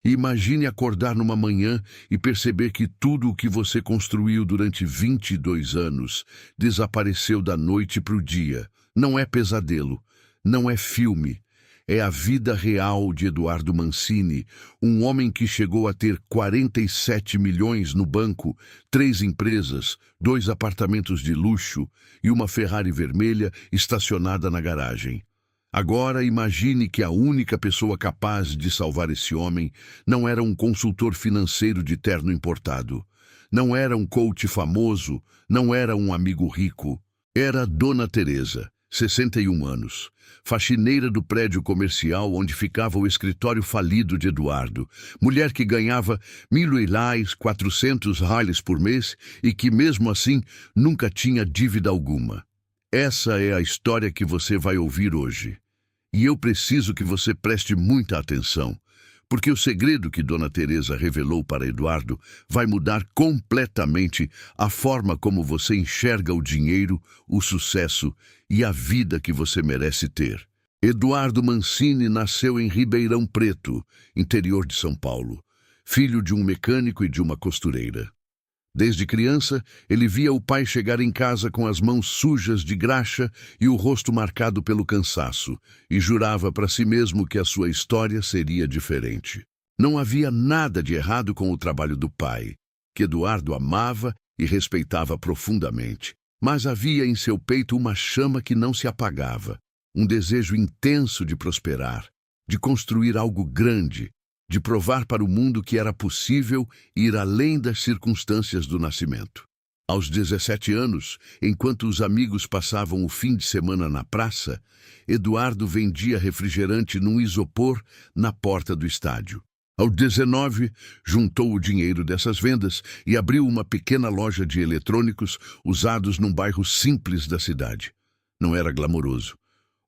Imagine acordar numa manhã e perceber que tudo o que você construiu durante 22 anos desapareceu da noite para o dia. Não é pesadelo, não é filme. É a vida real de Eduardo Mancini, um homem que chegou a ter 47 milhões no banco, 3 empresas, 2 apartamentos de luxo e uma Ferrari vermelha estacionada na garagem. Agora imagine que a única pessoa capaz de salvar esse homem não era um consultor financeiro de terno importado, não era um coach famoso, não era um amigo rico. Era Dona Teresa, 61 anos, faxineira do prédio comercial onde ficava o escritório falido de Eduardo, mulher que ganhava R$ 400 por mês e que, mesmo assim, nunca tinha dívida alguma. Essa é a história que você vai ouvir hoje. E eu preciso que você preste muita atenção, porque o segredo que Dona Teresa revelou para Eduardo vai mudar completamente a forma como você enxerga o dinheiro, o sucesso e a vida que você merece ter. Eduardo Mancini nasceu em Ribeirão Preto, interior de São Paulo, filho de um mecânico e de uma costureira. Desde criança, ele via o pai chegar em casa com as mãos sujas de graxa e o rosto marcado pelo cansaço, e jurava para si mesmo que a sua história seria diferente. Não havia nada de errado com o trabalho do pai, que Eduardo amava e respeitava profundamente, mas havia em seu peito uma chama que não se apagava, um desejo intenso de prosperar, de construir algo grande, de provar para o mundo que era possível ir além das circunstâncias do nascimento. Aos 17 anos, enquanto os amigos passavam o fim de semana na praça, Eduardo vendia refrigerante num isopor na porta do estádio. Aos 19, juntou o dinheiro dessas vendas e abriu uma pequena loja de eletrônicos usados num bairro simples da cidade. Não era glamouroso.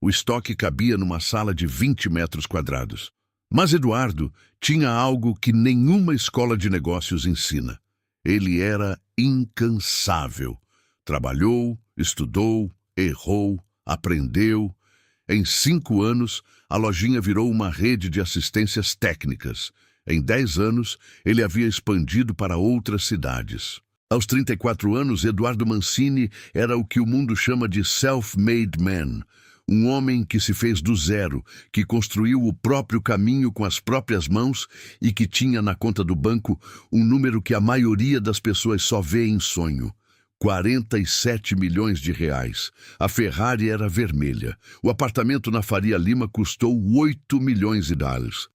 O estoque cabia numa sala de 20 metros quadrados. Mas Eduardo tinha algo que nenhuma escola de negócios ensina. Ele era incansável. Trabalhou, estudou, errou, aprendeu. Em 5 anos, a lojinha virou uma rede de assistências técnicas. Em 10 anos, ele havia expandido para outras cidades. Aos 34 anos, Eduardo Mancini era o que o mundo chama de self-made man. Um homem que se fez do zero, que construiu o próprio caminho com as próprias mãos e que tinha na conta do banco um número que a maioria das pessoas só vê em sonho. 47 milhões de reais. A Ferrari era vermelha. O apartamento na Faria Lima custou 8 milhões de dólares.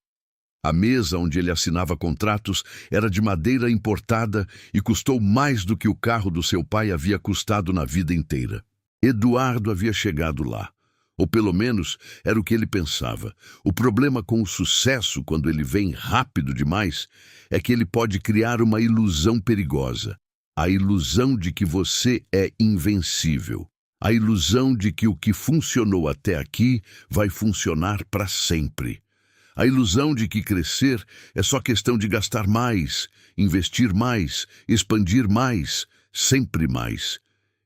A mesa onde ele assinava contratos era de madeira importada e custou mais do que o carro do seu pai havia custado na vida inteira. Eduardo havia chegado lá. Ou pelo menos era o que ele pensava. O problema com o sucesso, quando ele vem rápido demais, é que ele pode criar uma ilusão perigosa. A ilusão de que você é invencível. A ilusão de que o que funcionou até aqui vai funcionar para sempre. A ilusão de que crescer é só questão de gastar mais, investir mais, expandir mais, sempre mais.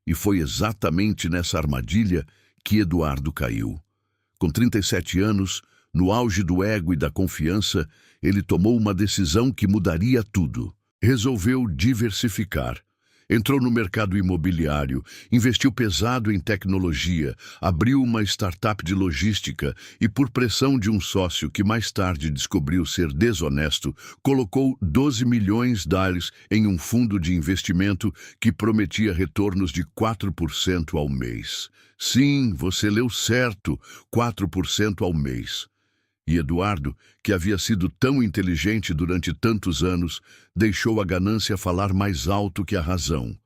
E foi exatamente nessa armadilha que Eduardo caiu. Com 37 anos, no auge do ego e da confiança, ele tomou uma decisão que mudaria tudo. Resolveu diversificar. Entrou no mercado imobiliário, investiu pesado em tecnologia, abriu uma startup de logística e, por pressão de um sócio que mais tarde descobriu ser desonesto, colocou 12 milhões de dólares em um fundo de investimento que prometia retornos de 4% ao mês. Sim, você leu certo, 4% ao mês. E Eduardo, que havia sido tão inteligente durante tantos anos, deixou a ganância falar mais alto que a razão.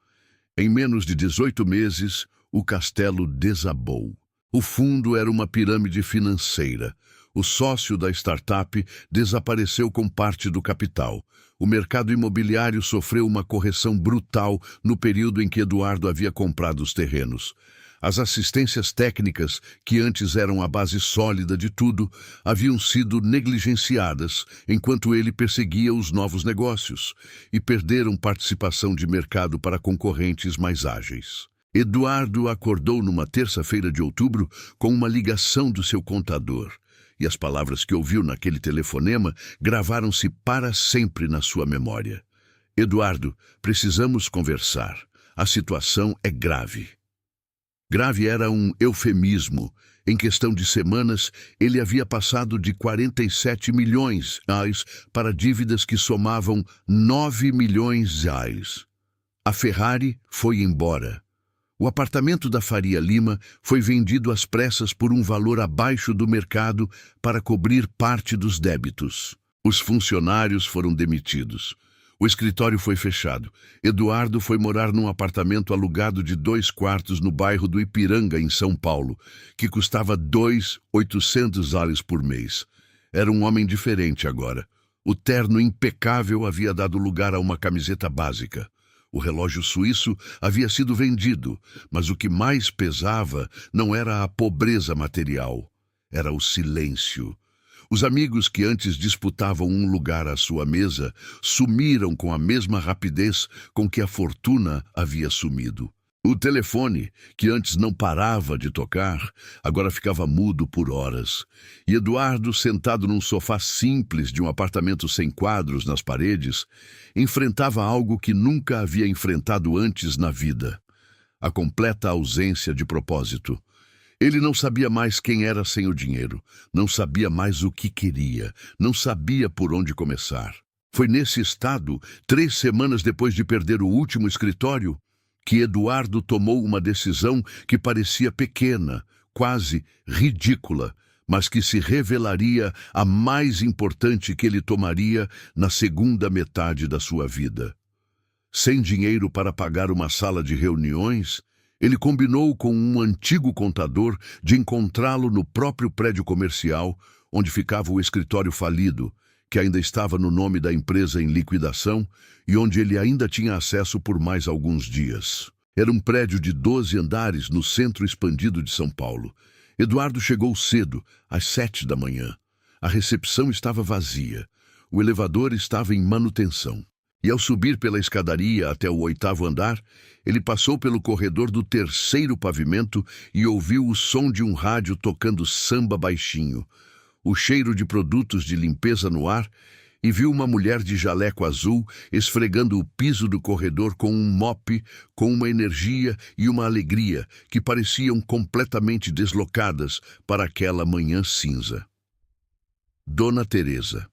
Em menos de 18 meses, o castelo desabou. O fundo era uma pirâmide financeira. O sócio da startup desapareceu com parte do capital. O mercado imobiliário sofreu uma correção brutal no período em que Eduardo havia comprado os terrenos. As assistências técnicas, que antes eram a base sólida de tudo, haviam sido negligenciadas enquanto ele perseguia os novos negócios e perderam participação de mercado para concorrentes mais ágeis. Eduardo acordou numa terça-feira de outubro com uma ligação do seu contador. e as palavras que ouviu naquele telefonema gravaram-se para sempre na sua memória. Eduardo, precisamos conversar. A situação é grave. Grave era um eufemismo. Em questão de semanas, ele havia passado de 47 milhões de reais para dívidas que somavam 9 milhões de reais. A Ferrari foi embora. O apartamento da Faria Lima foi vendido às pressas por um valor abaixo do mercado para cobrir parte dos débitos. Os funcionários foram demitidos. O escritório foi fechado. Eduardo foi morar num apartamento alugado de 2 quartos no bairro do Ipiranga, em São Paulo, que custava $2.800 por mês. Era um homem diferente agora. O terno impecável havia dado lugar a uma camiseta básica. O relógio suíço havia sido vendido, mas o que mais pesava não era a pobreza material, era o silêncio. Os amigos que antes disputavam um lugar à sua mesa sumiram com a mesma rapidez com que a fortuna havia sumido. O telefone, que antes não parava de tocar, agora ficava mudo por horas. E Eduardo, sentado num sofá simples de um apartamento sem quadros nas paredes, enfrentava algo que nunca havia enfrentado antes na vida: a completa ausência de propósito. Ele não sabia mais quem era sem o dinheiro, não sabia mais o que queria, não sabia por onde começar. Foi nesse estado, 3 semanas depois de perder o último escritório, que Eduardo tomou uma decisão que parecia pequena, quase ridícula, mas que se revelaria a mais importante que ele tomaria na segunda metade da sua vida. Sem dinheiro para pagar uma sala de reuniões, ele combinou com um antigo contador de encontrá-lo no próprio prédio comercial onde ficava o escritório falido, que ainda estava no nome da empresa em liquidação e onde ele ainda tinha acesso por mais alguns dias. Era um prédio de 12 andares no centro expandido de São Paulo. Eduardo chegou cedo, às 7 da manhã. A recepção estava vazia. O elevador estava em manutenção. E ao subir pela escadaria até o 8º andar, ele passou pelo corredor do 3º pavimento e ouviu o som de um rádio tocando samba baixinho, o cheiro de produtos de limpeza no ar, e viu uma mulher de jaleco azul esfregando o piso do corredor com um mop, com uma energia e uma alegria que pareciam completamente deslocadas para aquela manhã cinza. Dona Teresa.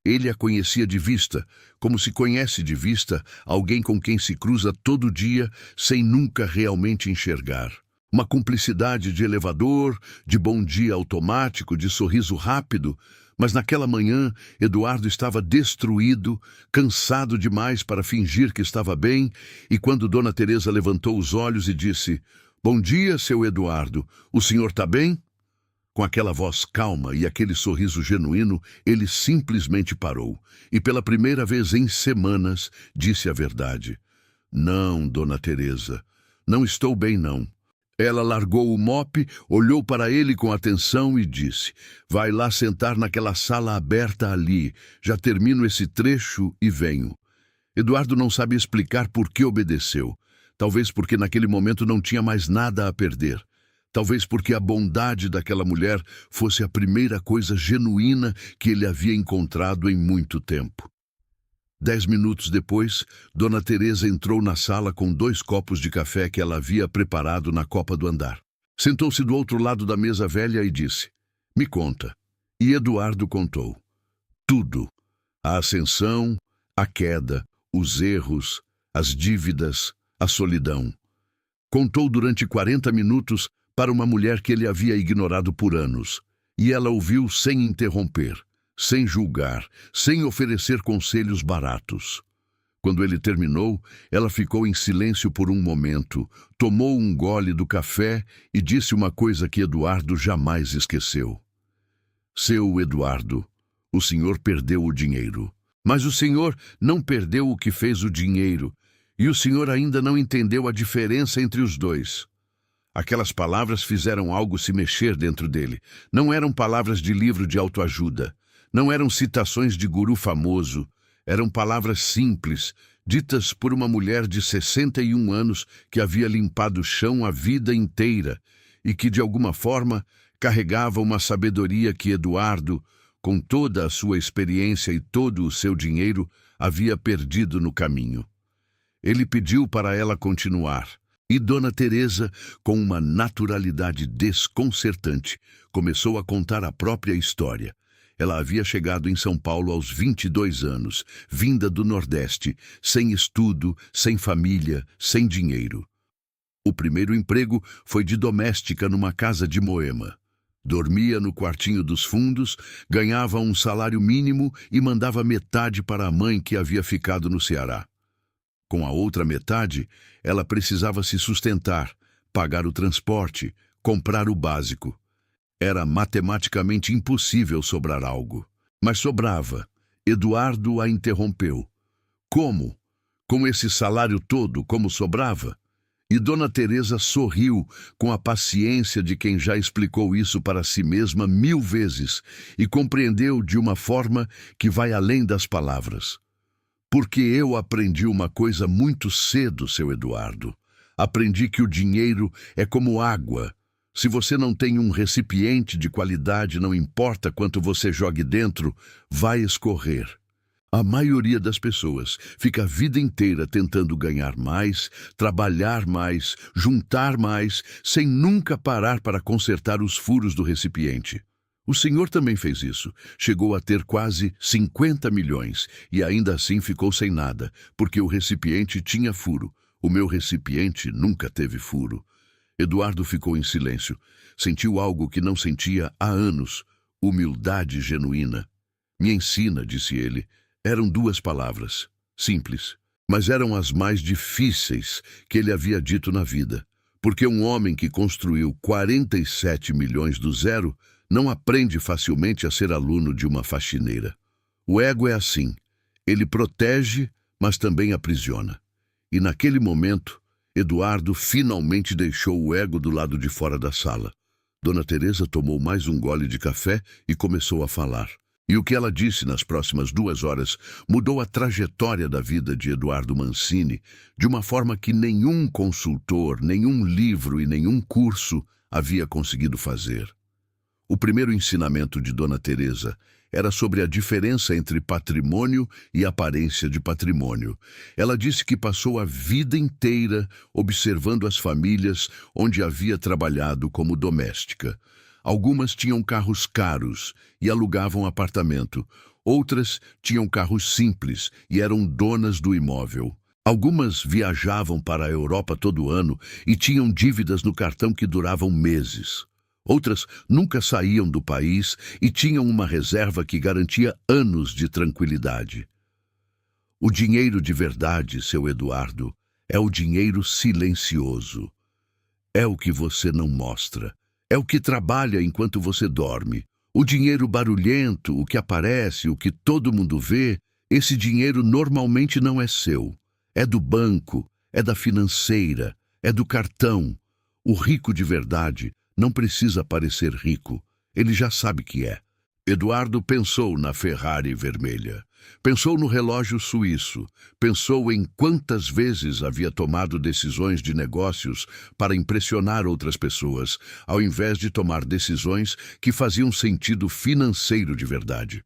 Ele a conhecia de vista, como se conhece de vista alguém com quem se cruza todo dia sem nunca realmente enxergar. Uma cumplicidade de elevador, de bom dia automático, de sorriso rápido, mas naquela manhã Eduardo estava destruído, cansado demais para fingir que estava bem, e quando Dona Teresa levantou os olhos e disse: "Bom dia, seu Eduardo, o senhor está bem?" Com aquela voz calma e aquele sorriso genuíno, ele simplesmente parou e, pela primeira vez em semanas, disse a verdade. "Não, Dona Teresa, não estou bem, não." Ela largou o mop, olhou para ele com atenção e disse: "Vai lá sentar naquela sala aberta ali. Já termino esse trecho e venho." Eduardo não sabe explicar por que obedeceu. Talvez porque naquele momento não tinha mais nada a perder. Talvez porque a bondade daquela mulher fosse a primeira coisa genuína que ele havia encontrado em muito tempo. 10 minutos depois, Dona Teresa entrou na sala com 2 copos de café que ela havia preparado na copa do andar. Sentou-se do outro lado da mesa velha e disse: "Me conta." E Eduardo contou. Tudo. A ascensão, a queda, os erros, as dívidas, a solidão. Contou durante 40 minutos para uma mulher que ele havia ignorado por anos, e ela ouviu sem interromper, sem julgar, sem oferecer conselhos baratos. Quando ele terminou, ela ficou em silêncio por um momento, tomou um gole do café e disse uma coisa que Eduardo jamais esqueceu. "Seu Eduardo, o senhor perdeu o dinheiro, mas o senhor não perdeu o que fez o dinheiro, e o senhor ainda não entendeu a diferença entre os dois." Aquelas palavras fizeram algo se mexer dentro dele. Não eram palavras de livro de autoajuda. Não eram citações de guru famoso. Eram palavras simples, ditas por uma mulher de 61 anos que havia limpado o chão a vida inteira e que, de alguma forma, Carregava uma sabedoria que Eduardo, com toda a sua experiência e todo o seu dinheiro, havia perdido no caminho. Ele pediu para ela continuar, e Dona Teresa, com uma naturalidade desconcertante, começou a contar a própria história. Ela havia chegado em São Paulo aos 22 anos, vinda do Nordeste, sem estudo, sem família, sem dinheiro. O primeiro emprego foi de doméstica numa casa de Moema. Dormia no quartinho dos fundos, ganhava um salário mínimo e mandava metade para a mãe que havia ficado no Ceará. Com a outra metade, ela precisava se sustentar, pagar o transporte, comprar o básico. Era matematicamente impossível sobrar algo. Mas sobrava. Eduardo a interrompeu. Como? Com esse salário todo, como sobrava? E Dona Teresa sorriu com a paciência de quem já explicou isso para si mesma 1000 vezes e compreendeu de uma forma que vai além das palavras. Porque eu aprendi uma coisa muito cedo, seu Eduardo. Aprendi que o dinheiro é como água. Se você não tem um recipiente de qualidade, não importa quanto você jogue dentro, vai escorrer. A maioria das pessoas fica a vida inteira tentando ganhar mais, trabalhar mais, juntar mais, sem nunca parar para consertar os furos do recipiente. O senhor também fez isso. Chegou a ter quase 50 milhões e ainda assim ficou sem nada, porque o recipiente tinha furo. O meu recipiente nunca teve furo. Eduardo ficou em silêncio. Sentiu algo que não sentia há anos. Humildade genuína. Me ensina, disse ele. Eram 2 palavras, simples, mas eram as mais difíceis que ele havia dito na vida, porque um homem que construiu 47 milhões do zero não aprende facilmente a ser aluno de uma faxineira. O ego é assim, ele protege, mas também aprisiona. E naquele momento, Eduardo finalmente deixou o ego do lado de fora da sala. Dona Teresa tomou mais um gole de café e começou a falar. E o que ela disse nas próximas 2 horas mudou a trajetória da vida de Eduardo Mancini de uma forma que nenhum consultor, nenhum livro e nenhum curso havia conseguido fazer. O primeiro ensinamento de Dona Teresa era sobre a diferença entre patrimônio e aparência de patrimônio. Ela disse que passou a vida inteira observando as famílias onde havia trabalhado como doméstica. Algumas tinham carros caros e alugavam apartamento. Outras tinham carros simples e eram donas do imóvel. Algumas viajavam para a Europa todo ano e tinham dívidas no cartão que duravam meses. Outras nunca saíam do país e tinham uma reserva que garantia anos de tranquilidade. O dinheiro de verdade, seu Eduardo, é o dinheiro silencioso. É o que você não mostra. É o que trabalha enquanto você dorme. O dinheiro barulhento, o que aparece, o que todo mundo vê, esse dinheiro normalmente não é seu. É do banco, é da financeira, é do cartão. O rico de verdade não precisa parecer rico. Ele já sabe que é. Eduardo pensou na Ferrari vermelha. Pensou no relógio suíço. Pensou em quantas vezes havia tomado decisões de negócios para impressionar outras pessoas, ao invés de tomar decisões que faziam sentido financeiro de verdade.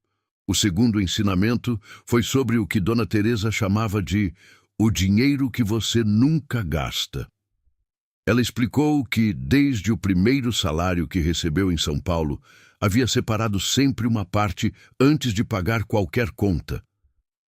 O segundo ensinamento foi sobre o que Dona Teresa chamava de o dinheiro que você nunca gasta. Ela explicou que, desde o primeiro salário que recebeu em São Paulo, havia separado sempre uma parte antes de pagar qualquer conta.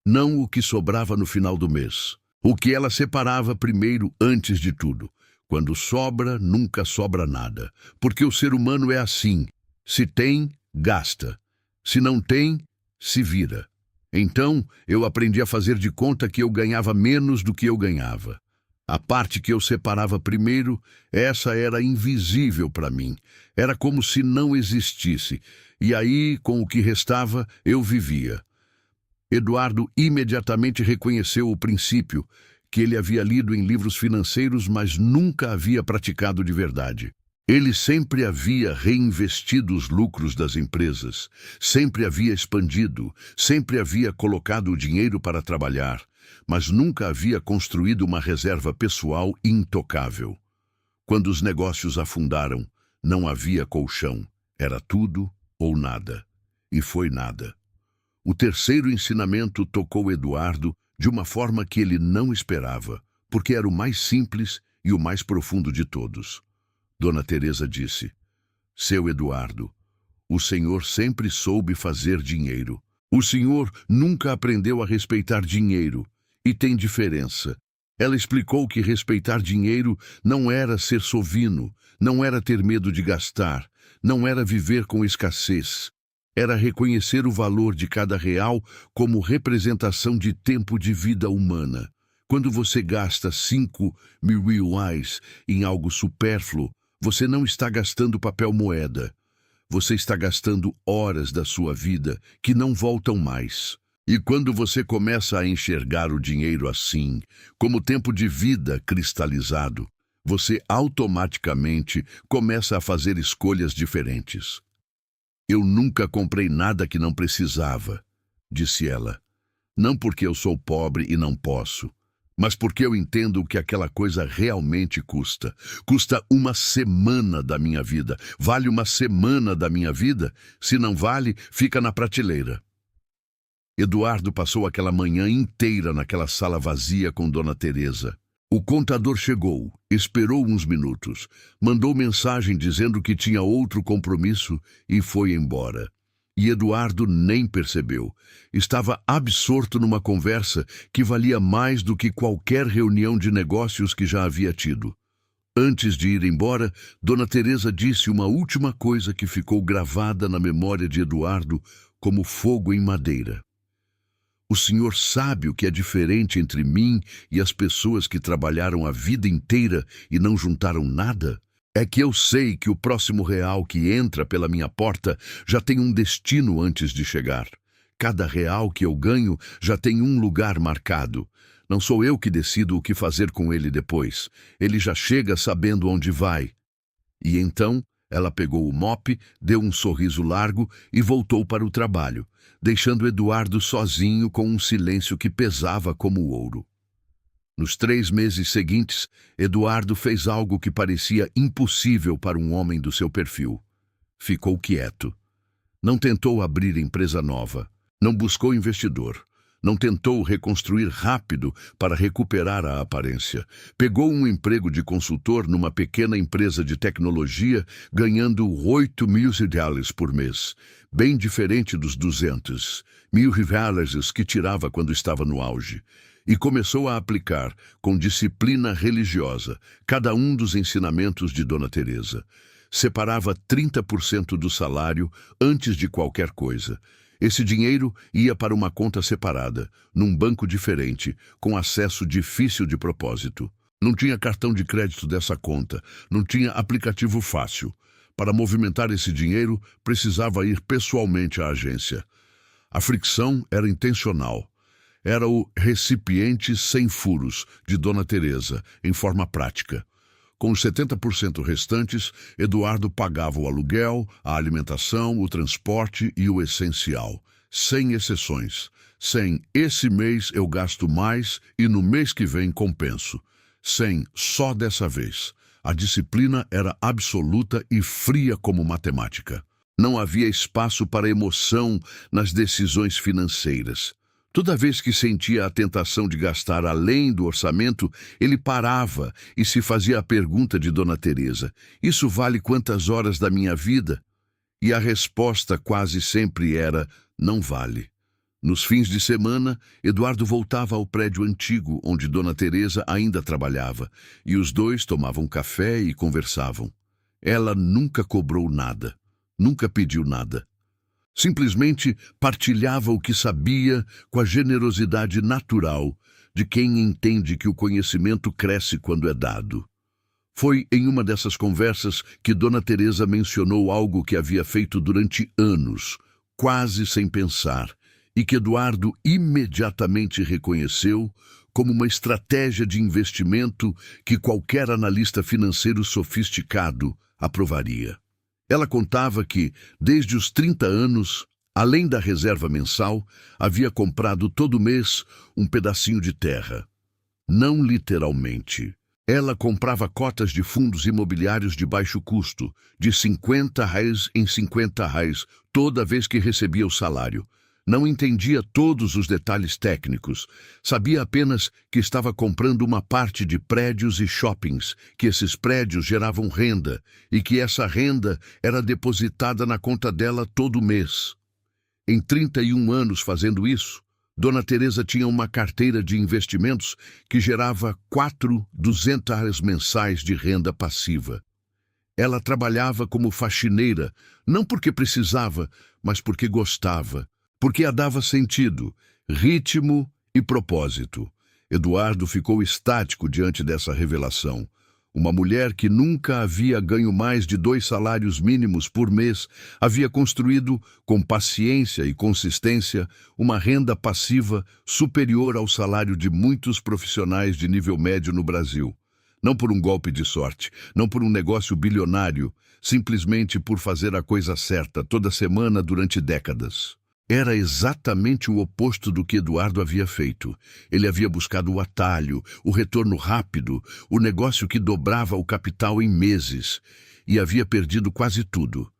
Não o que sobrava no final do mês. O que ela separava primeiro antes de tudo. Quando sobra, nunca sobra nada. Porque o ser humano é assim. Se tem, gasta. Se não tem, se vira. Então, eu aprendi a fazer de conta que eu ganhava menos do que eu ganhava. A parte que eu separava primeiro, essa era invisível para mim. Era como se não existisse. E aí, com o que restava, eu vivia. Eduardo imediatamente reconheceu o princípio que ele havia lido em livros financeiros, mas nunca havia praticado de verdade. Ele sempre havia reinvestido os lucros das empresas, sempre havia expandido, sempre havia colocado o dinheiro para trabalhar, mas nunca havia construído uma reserva pessoal intocável. Quando os negócios afundaram, não havia colchão, Era tudo ou nada. E foi nada. O terceiro ensinamento tocou Eduardo de uma forma que ele não esperava, porque era o mais simples e o mais profundo de todos. Dona Teresa disse: "Seu Eduardo, o senhor sempre soube fazer dinheiro. O senhor nunca aprendeu a respeitar dinheiro, e tem diferença." Ela explicou que respeitar dinheiro não era ser sovino, não era ter medo de gastar, não era viver com escassez. Era reconhecer o valor de cada real como representação de tempo de vida humana. Quando você gasta 5.000 reais em algo supérfluo, você não está gastando papel moeda. Você está gastando horas da sua vida que não voltam mais. E quando você começa a enxergar o dinheiro assim, como tempo de vida cristalizado, você automaticamente começa a fazer escolhas diferentes. "Eu nunca comprei nada que não precisava", disse ela. "Não porque eu sou pobre e não posso, mas porque eu entendo o que aquela coisa realmente custa. Custa uma semana da minha vida. Vale uma semana da minha vida? Se não vale, fica na prateleira." Eduardo passou aquela manhã inteira naquela sala vazia com Dona Teresa. O contador chegou, esperou uns minutos, mandou mensagem dizendo que tinha outro compromisso e foi embora. E Eduardo nem percebeu. Estava absorto numa conversa que valia mais do que qualquer reunião de negócios que já havia tido. Antes de ir embora, Dona Teresa disse uma última coisa que ficou gravada na memória de Eduardo como fogo em madeira. "O senhor sabe o que é diferente entre mim e as pessoas que trabalharam a vida inteira e não juntaram nada? É que eu sei que o próximo real que entra pela minha porta já tem um destino antes de chegar. Cada real que eu ganho já tem um lugar marcado. Não sou eu que decido o que fazer com ele depois. Ele já chega sabendo onde vai." E então ela pegou o mop, deu um sorriso largo e voltou para o trabalho, deixando Eduardo sozinho com um silêncio que pesava como ouro. Nos 3 meses seguintes, Eduardo fez algo que parecia impossível para um homem do seu perfil. Ficou quieto. Não tentou abrir empresa nova. Não buscou investidor. Não tentou reconstruir rápido para recuperar a aparência. Pegou um emprego de consultor numa pequena empresa de tecnologia, ganhando 8.000 reais por mês, bem diferente dos 200.000 reais que tirava quando estava no auge. E começou a aplicar, com disciplina religiosa, cada um dos ensinamentos de Dona Teresa. Separava 30% do salário antes de qualquer coisa. Esse dinheiro ia para uma conta separada, num banco diferente, com acesso difícil de propósito. Não tinha cartão de crédito dessa conta, não tinha aplicativo fácil. Para movimentar esse dinheiro, precisava ir pessoalmente à agência. A fricção era intencional. Era o recipiente sem furos de Dona Teresa, em forma prática. Com os 70% restantes, Eduardo pagava o aluguel, a alimentação, o transporte e o essencial, sem exceções. Sem "esse mês eu gasto mais e no mês que vem compenso." Sem "só dessa vez." A disciplina era absoluta e fria como matemática. Não havia espaço para emoção nas decisões financeiras. Toda vez que sentia a tentação de gastar além do orçamento, ele parava e se fazia a pergunta de Dona Teresa: "Isso vale quantas horas da minha vida?" E a resposta quase sempre era: "Não vale." Nos fins de semana, Eduardo voltava ao prédio antigo onde Dona Teresa ainda trabalhava, e os dois tomavam café e conversavam. Ela nunca cobrou nada, nunca pediu nada. Simplesmente partilhava o que sabia com a generosidade natural de quem entende que o conhecimento cresce quando é dado. Foi em uma dessas conversas que Dona Teresa mencionou algo que havia feito durante anos, quase sem pensar, e que Eduardo imediatamente reconheceu como uma estratégia de investimento que qualquer analista financeiro sofisticado aprovaria. Ela contava que, desde os 30 anos, além da reserva mensal, havia comprado todo mês um pedacinho de terra. Não literalmente, Ela comprava cotas de fundos imobiliários de baixo custo, de R$ 50 em R$ 50, toda vez que recebia o salário. Não entendia todos os detalhes técnicos. Sabia apenas que estava comprando uma parte de prédios e shoppings, que esses prédios geravam renda e que essa renda era depositada na conta dela todo mês. Em 31 anos fazendo isso, Dona Teresa tinha uma carteira de investimentos que gerava R$ 4.200 mensais de renda passiva. Ela trabalhava como faxineira, não porque precisava, mas porque gostava, porque a dava sentido, ritmo e propósito. Eduardo ficou estático diante dessa revelação. Uma mulher que nunca havia ganho mais de 2 salários mínimos por mês havia construído, com paciência e consistência, uma renda passiva superior ao salário de muitos profissionais de nível médio no Brasil. Não por um golpe de sorte, não por um negócio bilionário, simplesmente por fazer a coisa certa toda semana durante décadas. Era exatamente o oposto do que Eduardo havia feito. Ele havia buscado o atalho, o retorno rápido, o negócio que dobrava o capital em meses, e havia perdido quase tudo.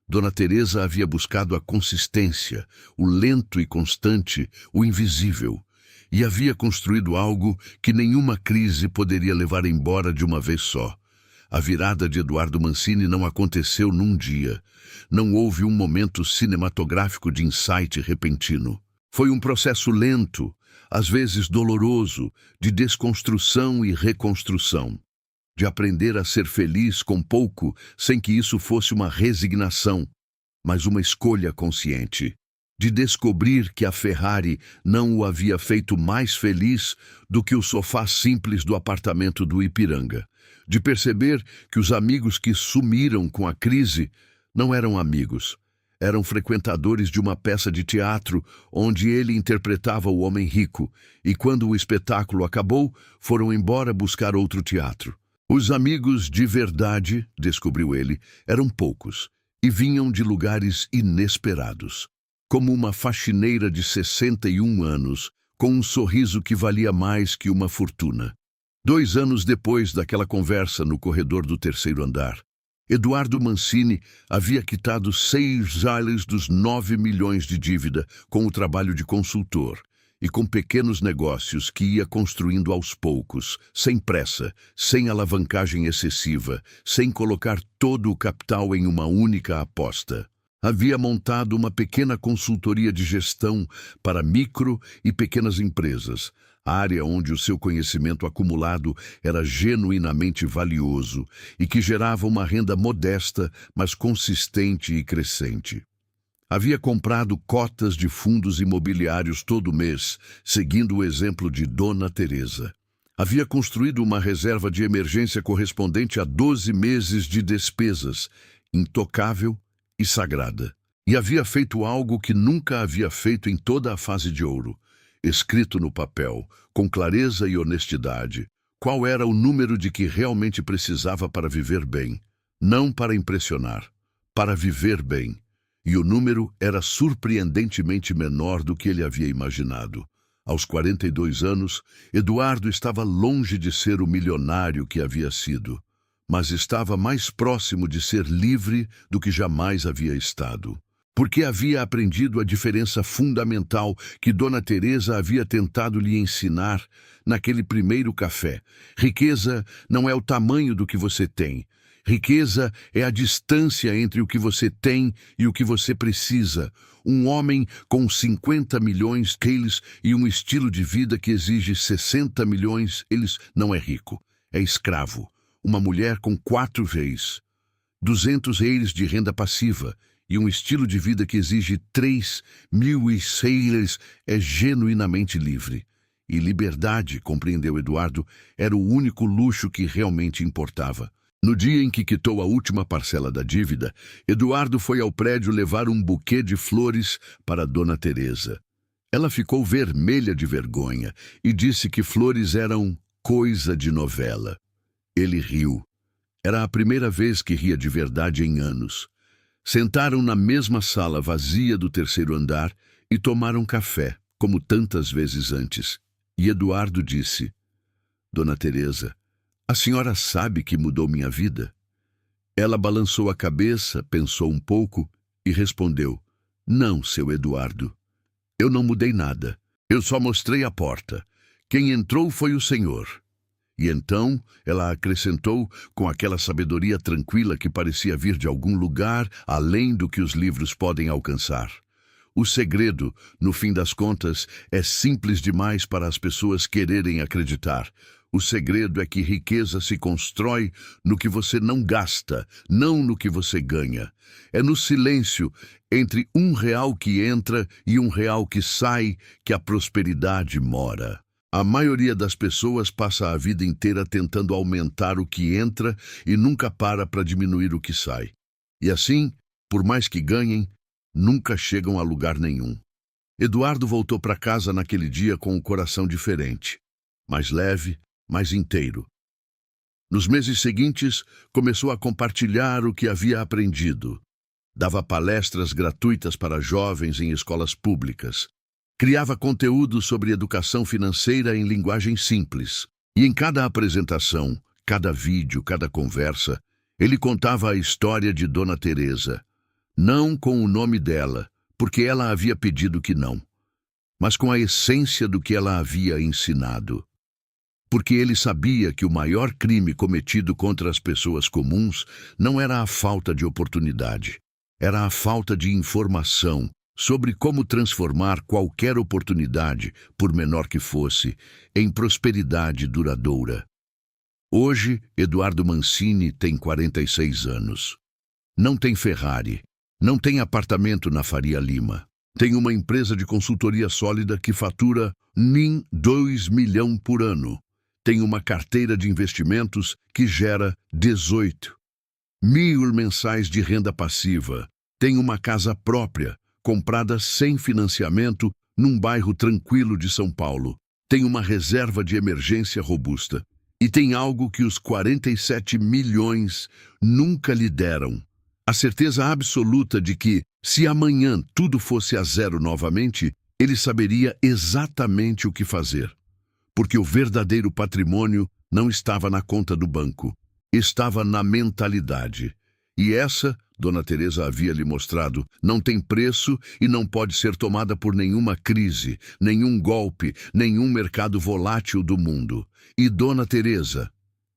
Dona Teresa havia buscado a consistência, o lento e constante, o invisível, e havia construído algo que nenhuma crise poderia levar embora de uma vez só. A virada de Eduardo Mancini não aconteceu num dia. Não houve um momento cinematográfico de insight repentino. Foi um processo lento, às vezes doloroso, de desconstrução e reconstrução. De aprender a ser feliz com pouco, sem que isso fosse uma resignação, mas uma escolha consciente. De descobrir que a Ferrari não o havia feito mais feliz do que o sofá simples do apartamento do Ipiranga. De perceber que os amigos que sumiram com a crise não eram amigos, eram frequentadores de uma peça de teatro onde ele interpretava o homem rico, e quando o espetáculo acabou, foram embora buscar outro teatro. Os amigos de verdade, descobriu ele, eram poucos, e vinham de lugares inesperados. Como uma faxineira de 61 anos, com um sorriso que valia mais que uma fortuna. 2 anos depois daquela conversa no corredor do 3º andar, Eduardo Mancini havia quitado 6 anos dos 9 milhões de dívida com o trabalho de consultor e com pequenos negócios que ia construindo aos poucos, sem pressa, sem alavancagem excessiva, sem colocar todo o capital em uma única aposta. Havia montado uma pequena consultoria de gestão para micro e pequenas empresas, área onde o seu conhecimento acumulado era genuinamente valioso e que gerava uma renda modesta, mas consistente e crescente. Havia comprado cotas de fundos imobiliários todo mês, seguindo o exemplo de Dona Teresa. Havia construído uma reserva de emergência correspondente a 12 meses de despesas, intocável e sagrada. E havia feito algo que nunca havia feito em toda a fase de ouro. Escrito no papel, com clareza e honestidade, qual era o número de que realmente precisava para viver bem. Não para impressionar, para viver bem. E o número era surpreendentemente menor do que ele havia imaginado. Aos 42 anos, Eduardo estava longe de ser o milionário que havia sido, mas estava mais próximo de ser livre do que jamais havia estado. Porque havia aprendido a diferença fundamental que Dona Teresa havia tentado lhe ensinar naquele primeiro café. Riqueza não é o tamanho do que você tem. Riqueza é a distância entre o que você tem e o que você precisa. Um homem com 50 milhões quilos e um estilo de vida que exige 60 milhões, eles não é rico, é escravo. Uma mulher com 4 vezes 200 reais de renda passiva e um estilo de vida que exige 3.006 é genuinamente livre. E liberdade, compreendeu Eduardo, era o único luxo que realmente importava. No dia em que quitou a última parcela da dívida, Eduardo foi ao prédio levar um buquê de flores para Dona Teresa. Ela ficou vermelha de vergonha e disse que flores eram coisa de novela. Ele riu. Era a primeira vez que ria de verdade em anos. Sentaram na mesma sala vazia do 3º andar e tomaram café, como tantas vezes antes. E Eduardo disse: Dona Teresa, A senhora sabe que mudou minha vida? Ela balançou a cabeça, pensou um pouco e respondeu: Não, seu Eduardo. Eu não mudei nada. Eu só mostrei a porta. Quem entrou foi o Senhor. E então ela acrescentou com aquela sabedoria tranquila que parecia vir de algum lugar além do que os livros podem alcançar. O segredo, no fim das contas, é simples demais para as pessoas quererem acreditar. O segredo é que riqueza se constrói no que você não gasta, não no que você ganha. É no silêncio entre R$ 1 que entra e R$ 1 que sai que a prosperidade mora. A maioria das pessoas passa a vida inteira tentando aumentar o que entra e nunca para diminuir o que sai. E assim, por mais que ganhem, nunca chegam a lugar nenhum. Eduardo voltou para casa naquele dia com o coração diferente, mais leve, mais inteiro. Nos meses seguintes, começou a compartilhar o que havia aprendido. Dava palestras gratuitas para jovens em escolas públicas. Criava conteúdo sobre educação financeira em linguagem simples. E em cada apresentação, cada vídeo, cada conversa, ele contava a história de Dona Teresa. Não com o nome dela, porque ela havia pedido que não, mas com a essência do que ela havia ensinado. Porque ele sabia que o maior crime cometido contra as pessoas comuns não era a falta de oportunidade, era a falta de informação sobre como transformar qualquer oportunidade, por menor que fosse, em prosperidade duradoura. Hoje, Eduardo Mancini tem 46 anos. Não tem Ferrari, não tem apartamento na Faria Lima. Tem uma empresa de consultoria sólida que fatura nem 2 milhões por ano. Tem uma carteira de investimentos que gera 18 mil mensais de renda passiva. Tem uma casa própria, comprada sem financiamento, num bairro tranquilo de São Paulo. Tem uma reserva de emergência robusta. E tem algo que os 47 milhões nunca lhe deram. A certeza absoluta de que, se amanhã tudo fosse a zero novamente, ele saberia exatamente o que fazer. Porque o verdadeiro patrimônio não estava na conta do banco, estava na mentalidade. E essa, Dona Teresa havia lhe mostrado, não tem preço e não pode ser tomada por nenhuma crise, nenhum golpe, nenhum mercado volátil do mundo. E Dona Teresa,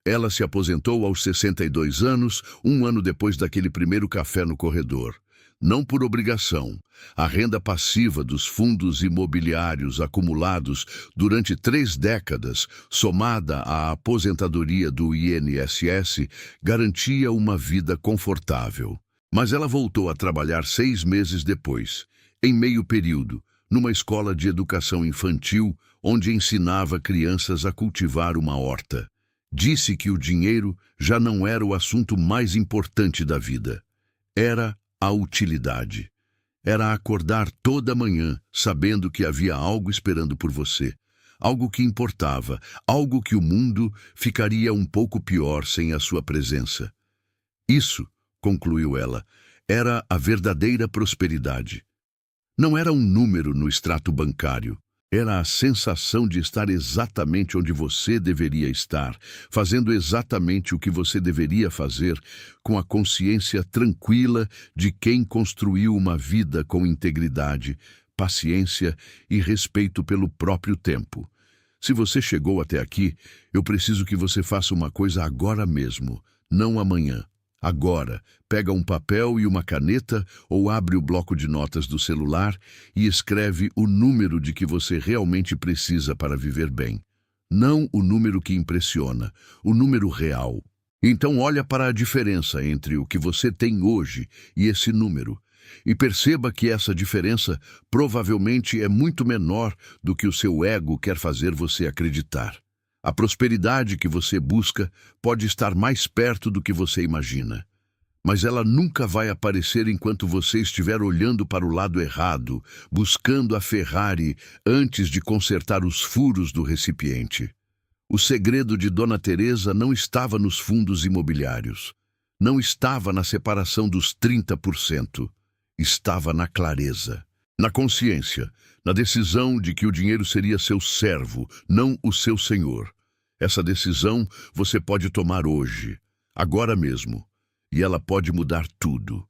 ela se aposentou aos 62 anos, um ano depois daquele primeiro café no corredor. Não por obrigação. A renda passiva dos fundos imobiliários acumulados durante 3 décadas, somada à aposentadoria do INSS, garantia uma vida confortável. Mas ela voltou a trabalhar 6 meses depois, em meio período, numa escola de educação infantil, onde ensinava crianças a cultivar uma horta. Disse que o dinheiro já não era o assunto mais importante da vida. Era a utilidade. Era acordar toda manhã sabendo que havia algo esperando por você. Algo que importava, algo que o mundo ficaria um pouco pior sem a sua presença. Isso, concluiu ela, era a verdadeira prosperidade. Não era um número no extrato bancário. Era a sensação de estar exatamente onde você deveria estar, fazendo exatamente o que você deveria fazer, com a consciência tranquila de quem construiu uma vida com integridade, paciência e respeito pelo próprio tempo. Se você chegou até aqui, eu preciso que você faça uma coisa agora mesmo, não amanhã. Agora, pega um papel e uma caneta ou abre o bloco de notas do celular e escreve o número de que você realmente precisa para viver bem. Não o número que impressiona, o número real. Então olha para a diferença entre o que você tem hoje e esse número e perceba que essa diferença provavelmente é muito menor do que o seu ego quer fazer você acreditar. A prosperidade que você busca pode estar mais perto do que você imagina. Mas ela nunca vai aparecer enquanto você estiver olhando para o lado errado, buscando a Ferrari antes de consertar os furos do recipiente. O segredo de Dona Teresa não estava nos fundos imobiliários. Não estava na separação dos 30%. Estava na clareza, na consciência, na decisão de que o dinheiro seria seu servo, não o seu senhor. Essa decisão você pode tomar hoje, agora mesmo, e ela pode mudar tudo.